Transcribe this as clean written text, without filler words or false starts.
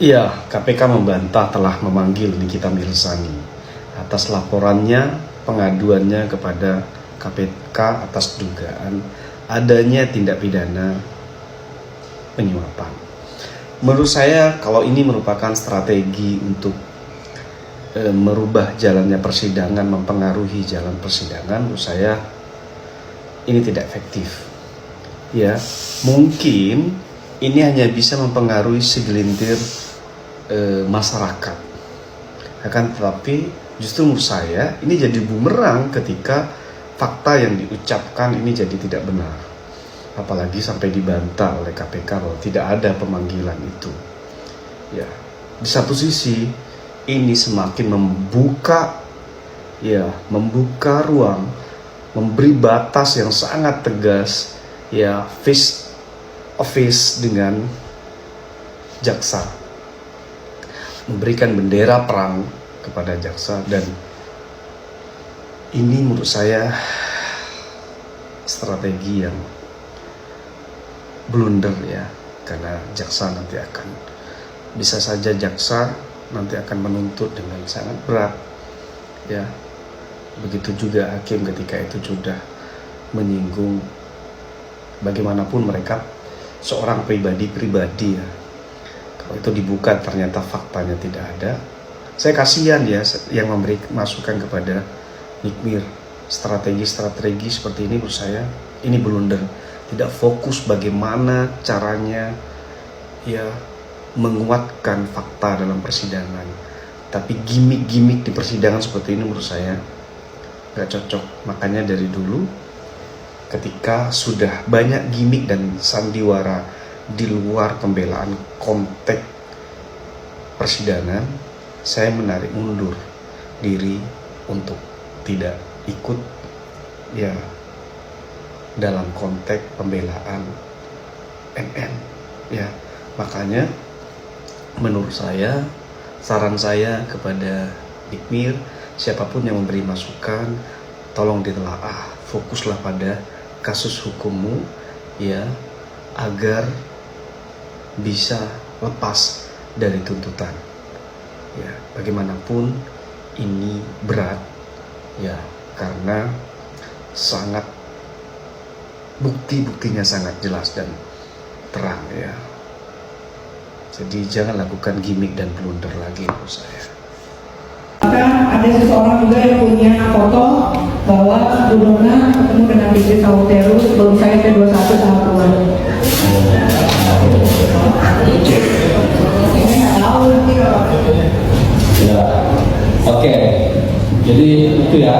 Iya, KPK membantah telah memanggil Nikita Mirzani atas laporannya, pengaduannya kepada KPK atas dugaan adanya tindak pidana penyuapan. Menurut saya, kalau ini merupakan strategi untuk merubah jalannya persidangan, mempengaruhi jalan persidangan, menurut saya ini tidak efektif. Ya, mungkin ini hanya bisa mempengaruhi segelintir masyarakat. Akan tetapi justru menurut saya ini jadi bumerang ketika fakta yang diucapkan ini jadi tidak benar. Apalagi sampai dibantah oleh KPK bahwa tidak ada pemanggilan itu. Ya, di satu sisi ini semakin membuka ruang, memberi batas yang sangat tegas, ya, face to face dengan jaksa, memberikan bendera perang kepada jaksa, dan ini menurut saya strategi yang blunder, ya, karena jaksa nanti akan menuntut dengan sangat berat, ya. Begitu juga hakim ketika itu sudah menyinggung bagaimanapun mereka seorang pribadi, ya. Kalau itu dibuka ternyata faktanya tidak ada, saya kasihan, ya, yang memberi masukan kepada Nikmir. Strategi seperti ini menurut saya ini blunder, tidak fokus bagaimana caranya, ya, menguatkan fakta dalam persidangan. Tapi gimmick di persidangan seperti ini menurut saya gak cocok. Makanya dari dulu ketika sudah banyak gimmick dan sandiwara di luar pembelaan konteks persidangan, saya menarik mundur diri untuk tidak ikut, ya, dalam konteks pembelaan NN, ya. Makanya menurut saya, saran saya kepada Nikmir, siapapun yang memberi masukan, tolong ditelaah, fokuslah pada kasus hukummu, ya, agar bisa lepas dari tuntutan. Ya, bagaimanapun ini berat, ya, karena sangat buktinya sangat jelas dan terang, ya. Jadi jangan lakukan gimmick dan blunder lagi menurut saya. Maka ada seseorang juga yang punya foto bahwa Bu Nona ketemu dengan Putri Sawatero sebelum saya P21 tahap 2. Ini nggak tahu nanti kalau. Ya, oke. Jadi itu ya.